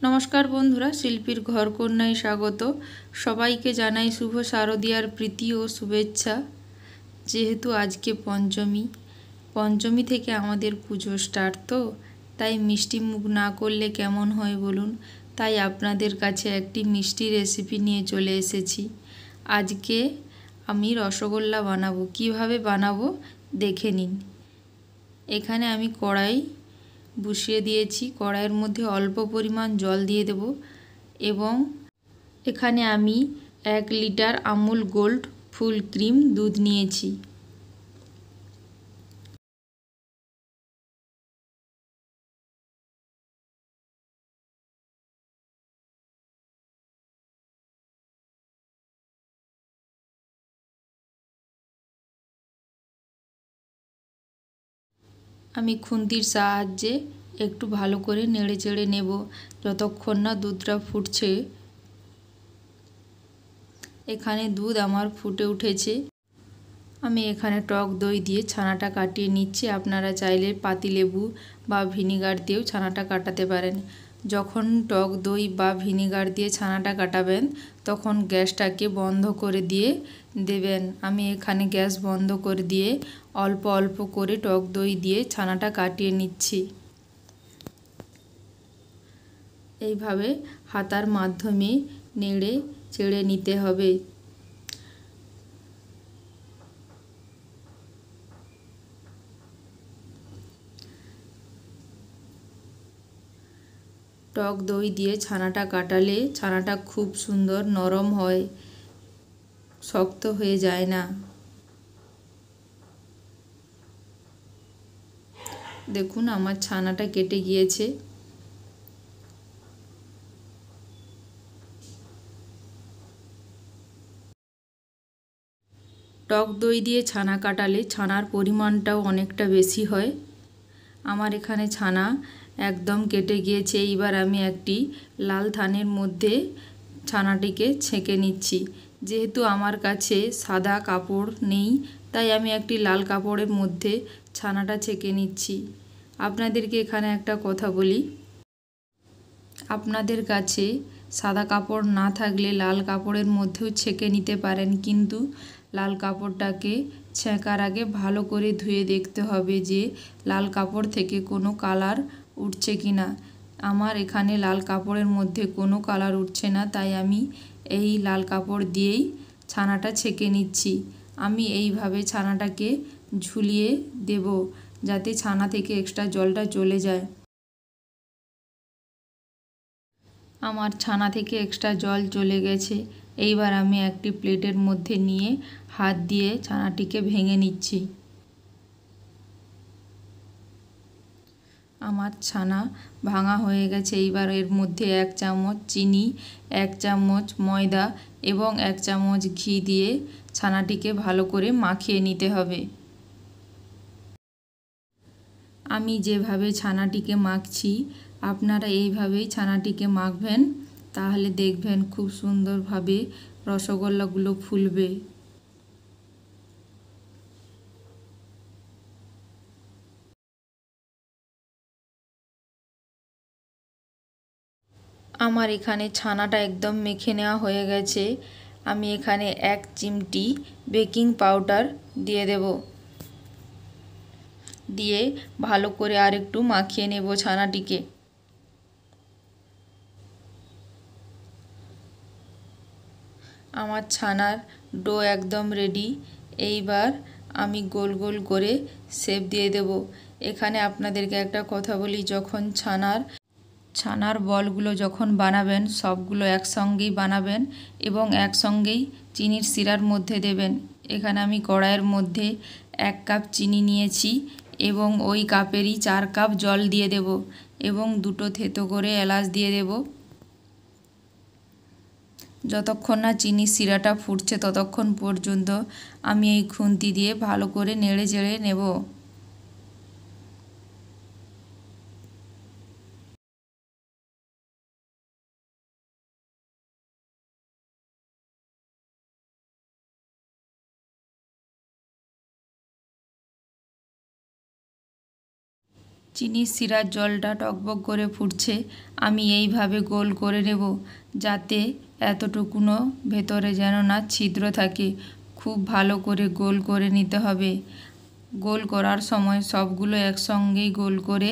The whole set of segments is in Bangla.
নমস্কার বন্ধুরা, শিল্পীর ঘরকন্যায় স্বাগত। সবাইকে জানাই শুভ শারদীয়ার প্রীতি ও শুভেচ্ছা। যেহেতু আজকে পঞ্চমী থেকে আমাদের পুজো স্টার্ট, তাই মিষ্টি মুখ না করলে কেমন হয় বলুন। তাই আপনাদের কাছে একটি মিষ্টি রেসিপি নিয়ে চলে এসেছি। আজকে আমি রসগোল্লা বানাবো। কিভাবে বানাবো দেখে নিন। এখানে আমি কড়াই বসিয়ে দিয়েছি। কড়াইয়ের মধ্যে অল্প পরিমাণ জল দিয়ে দেব এবং এখানে আমি 1 litre Amul gold full cream দুধ নিয়েছি। আমি খুন্তির সাহায্যে একটু ভালো করে নেড়ে চেড়ে নেব যতক্ষণ না দুধটা ফুটছে। এখানে দুধ আমার ফুটে উঠেছে। আমি এখানে টক দই দিয়ে ছানাটা কাটিয়ে নিচ্ছি। আপনারা চাইলে পাতিলেবু বা ভিনিগার দিয়েও ছানাটা কাটাতে পারেন। যখন টক দই বা ভিনিগার দিয়ে ছানাটা কাটাবেন তখন গ্যাসটাকে বন্ধ করে দিয়ে দেবেন। আমি এখানে গ্যাস বন্ধ করে দিয়ে অল্প অল্প করে টক দই দিয়ে ছানাটা কাটিয়ে নিচ্ছি। এইভাবে হাতার মাধ্যমে নেড়ে চেড়ে নিতে হবে। টক দই দিয়ে ছানাটা কাটালে ছানাটা খুব সুন্দর নরম হয়, শক্ত হয়ে যায় না। দেখুন আমার ছানাটা কেটে গিয়েছে। টক দই দিয়ে ছানা কাটালে ছানার পরিমাণটাও অনেকটা বেশি হয়। আমার এখানে ছানা একদম কেটে গিয়েছে। এইবার আমি একটি লাল থানের মধ্যে ছানাটিকে ছেঁকে নিচ্ছি। যেহেতু আমার কাছে সাদা কাপড় নেই, তাই আমি একটি লাল কাপড়ের মধ্যে ছানাটা ছেঁকে নিচ্ছি। আপনাদেরকে এখানে একটা কথা বলি, আপনাদের কাছে সাদা কাপড় না থাকলে লাল কাপড়ের মধ্যেও ছেঁকে নিতে পারেন, কিন্তু লাল কাপড়টাকে ছেঁকার আগে ভালো করে ধুয়ে দেখতে হবে যে লাল কাপড় থেকে কোনো কালার উঠছে কি না। আমার এখানে লাল কাপড়ের মধ্যে কোনো কালার উঠছে না, তাই আমি এই লাল কাপড় দিয়েই ছানাটা ছেঁকে নিচ্ছি। আমি এইভাবে ছানাটাকে ঝুলিয়ে দেব যাতে ছানা থেকে এক্সট্রা জলটা চলে যায়। আমার ছানা থেকে এক্সট্রা জল চলে গেছে। এইবার আমি একটি প্লেটের মধ্যে নিয়ে হাত দিয়ে ছানাটিকে ভেঙে নিচ্ছি। আমার ছানা ভাঙা হয়ে গেছে। এইবার এর মধ্যে 1 চামচ চিনি, 1 চামচ ময়দা এবং 1 চামচ ঘি দিয়ে ছানাটিকে ভালো করে মাখিয়ে নিতে হবে। আমি যেভাবে ছানাটিকে মাখছি আপনারা এইভাবেই ছানাটিকে মাখবেন, তাহলে দেখবেন খুব সুন্দরভাবে রসগোল্লাগুলো ফুলবে। আমার এখানে ছানাটা একদম মেখে নেওয়া হয়ে গেছে। আমি এখানে 1 চিমটি বেকিং পাউডার দিয়ে দেব। দিয়ে ভালো করে আরেকটু মাখিয়ে নেব ছানাটিকে। আমার ছানার ডো একদম রেডি। এইবার আমি গোল গোল করে শেপ দিয়ে দেব। এখানে আপনাদেরকে একটা কথা বলি, যখন ছানার বলগুলো যখন বানাবেন সবগুলো একসঙ্গেই বানাবেন এবং একসঙ্গেই চিনির শিরার মধ্যে দেবেন। এখানে আমি কড়াইয়ের মধ্যে 1 কাপ চিনি নিয়েছি এবং ওই কাপেরই 4 কাপ জল দিয়ে দেব এবং 2টো থেতো করে এলাচ দিয়ে দেব। যতক্ষণ না চিনির শিরাটা ফুটছে ততক্ষণ পর্যন্ত আমি এই খুন্তি দিয়ে ভালো করে নেড়ে চেড়ে নেব। চিনির শিরার জলটা টকবক করে ফুটছে। আমি এইভাবে গোল করে নেব, যাতে এতটুকুনো ভেতরে যেন না ছিদ্র থাকে। খুব ভালো করে গোল করে নিতে হবে। গোল করার সময় সবগুলো একসঙ্গেই গোল করে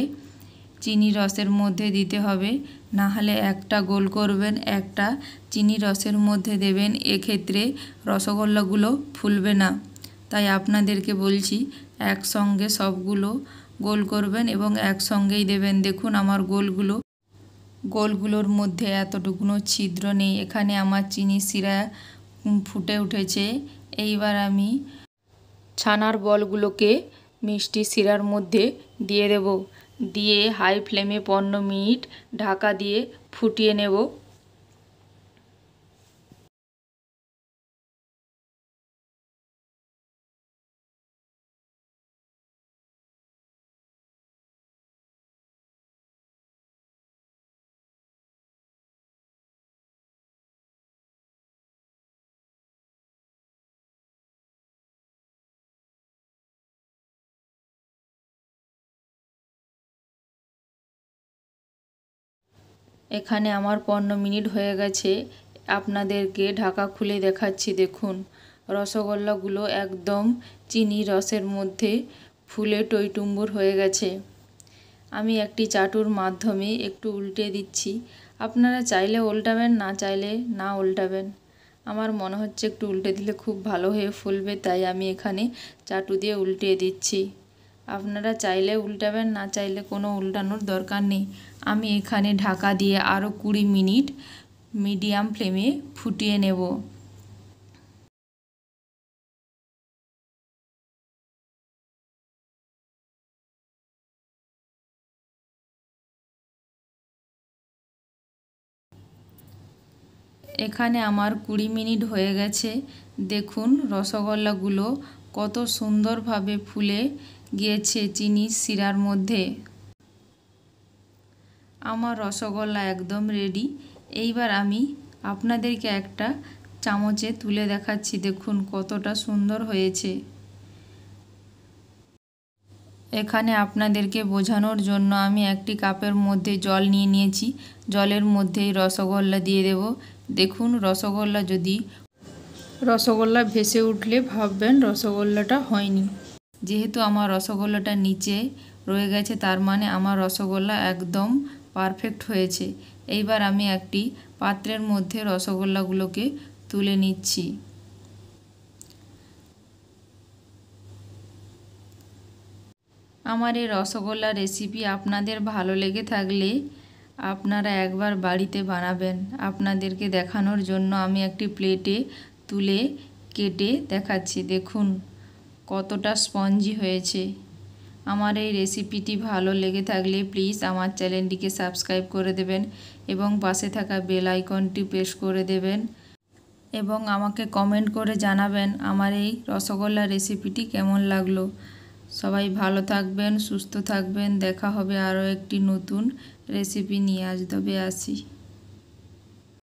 চিনি রসের মধ্যে দিতে হবে, না হলে একটা গোল করবেন, একটা চিনি রসের মধ্যে দেবেন, এক্ষেত্রে রসগোল্লাগুলো ফুলবে না। তাই আপনাদেরকে বলছি একসঙ্গে সবগুলো গোল করবেন এবং একসঙ্গেই দেবেন। দেখুন আমার গোলগুলোর মধ্যে এতটুকুনো ছিদ্র নেই। এখানে আমার চিনি শিরা ফুটে উঠেছে। এইবার আমি ছানার বলগুলোকে মিষ্টি শিরার মধ্যে দিয়ে দেব। দিয়ে হাই ফ্লেমে 15 মিনিট ঢাকা দিয়ে ফুটিয়ে নেব। এখানে আমার 15 মিনিট হয়ে গেছে। আপনাদেরকে ঢাকা খুলে দেখাচ্ছি। দেখুন রসগোল্লাগুলো একদম চিনি রসের মধ্যে ফুলে টইটুম্বুর হয়ে গেছে। আমি একটি চাটুর মাধ্যমে একটু উল্টে দিচ্ছি। আপনারা চাইলে উল্টাবেন, না চাইলে না উল্টাবেন। আমার মনে হচ্ছে একটু উল্টে দিলে খুব ভালো হয়ে ফুলবে, তাই আমি এখানে চাটু দিয়ে উল্টে দিচ্ছি। আপনারা চাইলে উল্টাবেন, না চাইলে কোনো উল্টানোর দরকার নেই। আমি এখানে ঢাকা দিয়ে আরও 20 মিনিট মিডিয়াম ফ্লেমে ফুটিয়ে নেব। এখানে আমার 20 মিনিট হয়ে গেছে। দেখুন রসগোল্লাগুলো কত সুন্দরভাবে ফুলে গিয়েছে চিনির শিরার মধ্যে। আমার রসগোল্লা একদম রেডি। এইবার আমি আপনাদেরকে একটা চামচে তুলে দেখাচ্ছি। দেখুন কতটা সুন্দর হয়েছে। এখানে আপনাদেরকে বোঝানোর জন্য আমি একটি কাপের মধ্যে জল নিয়ে নিয়েছি। জলের মধ্যেই রসগোল্লা দিয়ে দেব। দেখুন রসগোল্লা ভেসে উঠলে ভাববেন রসগোল্লাটা হয়নি। যেহেতু আমার রসগোল্লাটা নিচে রয়ে গেছে, তার মানে আমার রসগোল্লা একদম পারফেক্ট হয়েছে। এইবার আমি একটি পাত্রের মধ্যে রসগোল্লাগুলোকে তুলে নিচ্ছি। আমার এই রসগোল্লা রেসিপি আপনাদের ভালো লেগে থাকলে আপনারা একবার বাড়িতে বানাবেন। আপনাদেরকে দেখানোর জন্য আমি একটি প্লেটে তুলে কেটে দেখাচ্ছি। দেখুন কতটা স্পঞ্জি হয়েছে। আমার এই রেসিপিটি ভালো লেগে থাকলে প্লিজ আমার চ্যানেলটিকে সাবস্ক্রাইব করে দেবেন এবং পাশে থাকা বেল আইকনটি প্রেস করে দেবেন এবং আমাকে কমেন্ট করে জানাবেন আমার এই রসগোল্লা রেসিপিটি কেমন লাগলো। সবাই ভালো থাকবেন, সুস্থ থাকবেন। দেখা হবে আরও একটি নতুন রেসিপি নিয়ে। আজ তবে আসি।